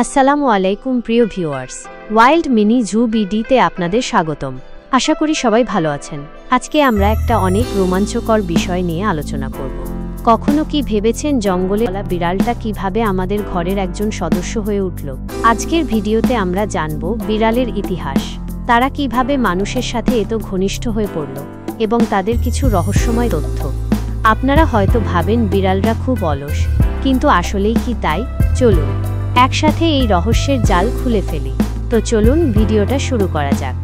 আসসালামু আলাইকুম প্রিয় ভিউয়ার্স, ওয়াইল্ড মিনি জু বিডিতে আপনাদের স্বাগতম। আশা করি সবাই ভালো আছেন। আজকে আমরা একটা অনেক রোমাঞ্চকর বিষয় নিয়ে আলোচনা করব। কখনো কি ভেবেছেন জঙ্গলে বিড়ালটা কিভাবে আমাদের ঘরের একজন সদস্য হয়ে উঠল? আজকের ভিডিওতে আমরা জানব বিড়ালের ইতিহাস, তারা কিভাবে মানুষের সাথে এত ঘনিষ্ঠ হয়ে পড়ল এবং তাদের কিছু রহস্যময় তথ্য। আপনারা হয়তো ভাবেন বিড়ালরা খুব অলস, কিন্তু আসলেই কি তাই? চলুন একসাথে এই রহস্যের জাল খুলে ফেলি। তো চলুন ভিডিওটা শুরু করা যাক।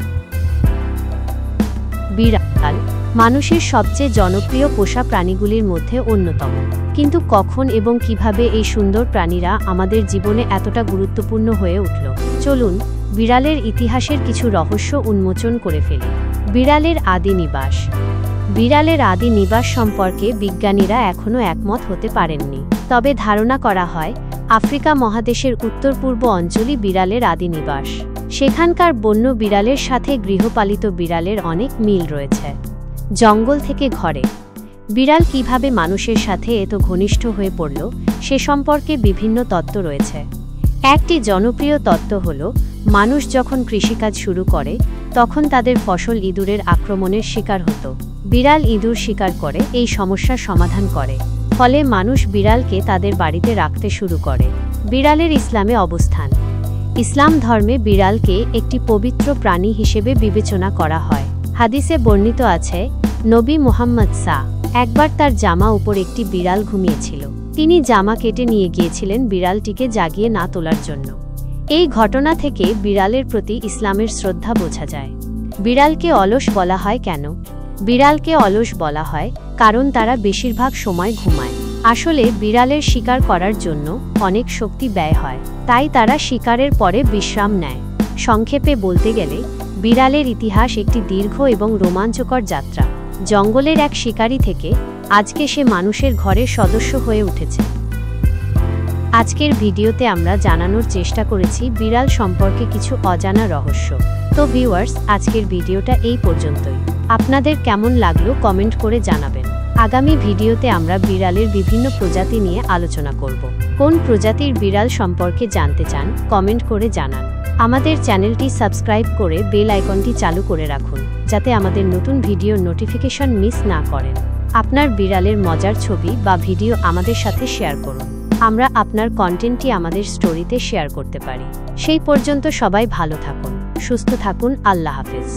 বিড়াল মানুষের সবচেয়ে জনপ্রিয় পোষা প্রাণীগুলির মধ্যে অন্যতম, কিন্তু কখন এবং কিভাবে এই সুন্দর প্রাণীরা আমাদের জীবনে এতটা গুরুত্বপূর্ণ হয়ে উঠল? চলুন বিড়ালের ইতিহাসের কিছু রহস্য উন্মোচন করে ফেলি। বিড়ালের আদি নিবাস। বিড়ালের আদি নিবাস সম্পর্কে বিজ্ঞানীরা এখনও একমত হতে পারেননি, তবে ধারণা করা হয় আফ্রিকা মহাদেশের উত্তর পূর্ব অঞ্চলই বিড়ালের আদি নিবাস। সেখানকার বন্য বিড়ালের সাথে গৃহপালিত বিড়ালের অনেক মিল রয়েছে। জঙ্গল থেকে ঘরে বিড়াল কিভাবে মানুষের সাথে এত ঘনিষ্ঠ হয়ে পড়ল সে সম্পর্কে বিভিন্ন তত্ত্ব রয়েছে। একটি জনপ্রিয় তত্ত্ব হল, মানুষ যখন কৃষিকাজ শুরু করে তখন তাদের ফসল ইঁদুরের আক্রমণের শিকার হতো। বিড়াল ইঁদুর শিকার করে এই সমস্যার সমাধান করে, ফলে মানুষ বিড়ালকে তাদের বাড়িতে রাখতে শুরু করে। বিড়ালের ইসলামে অবস্থান। ইসলাম ধর্মে বিড়ালকে একটি পবিত্র প্রাণী হিসেবে বিবেচনা করা হয়। হাদিসে বর্ণিত আছে, নবী মুহাম্মদ একবার তার জামা উপর একটি বিড়াল ঘুমিয়েছিল। তিনি জামা কেটে নিয়ে গিয়েছিলেন বিড়ালটিকে জাগিয়ে না তোলার জন্য। এই ঘটনা থেকে বিড়ালের প্রতি ইসলামের শ্রদ্ধা বোঝা যায়। বিড়ালকে অলস বলা হয় কেন? বিড়ালকে অলস বলা হয় কারণ তারা বেশিরভাগ সময় ঘুমায়। আসলে বিড়ালের শিকার করার জন্য অনেক শক্তি ব্যয় হয়, তাই তারা শিকারের পরে বিশ্রাম নেয়। সংক্ষেপে বলতে গেলে বিড়ালের ইতিহাস একটি দীর্ঘ এবং রোমাঞ্চকর যাত্রা। জঙ্গলের এক শিকারী থেকে আজকে সে মানুষের ঘরের সদস্য হয়ে উঠেছে। আজকের ভিডিওতে আমরা জানানোর চেষ্টা করেছি বিড়াল সম্পর্কে কিছু অজানা রহস্য। তো ভিউয়ার্স, আজকের ভিডিওটা এই পর্যন্তই। আপনাদের কেমন লাগলো কমেন্ট করে জানাবেন। আগামী ভিডিওতে আমরা বিড়ালের বিভিন্ন প্রজাতি নিয়ে আলোচনা করব। কোন প্রজাতির বিড়াল সম্পর্কে জানতে চান কমেন্ট করে জানান। আমাদের চ্যানেলটি সাবস্ক্রাইব করে বেল আইকনটি চালু করে রাখুন, যাতে আমাদের নতুন ভিডিওর নোটিফিকেশন মিস না করেন। আপনার বিড়ালের মজার ছবি বা ভিডিও আমাদের সাথে শেয়ার করুন, আমরা আপনার কন্টেন্টটি আমাদের স্টোরিতে শেয়ার করতে পারি। সেই পর্যন্ত সবাই ভালো থাকুন, সুস্থ থাকুন। আল্লাহ হাফেজ।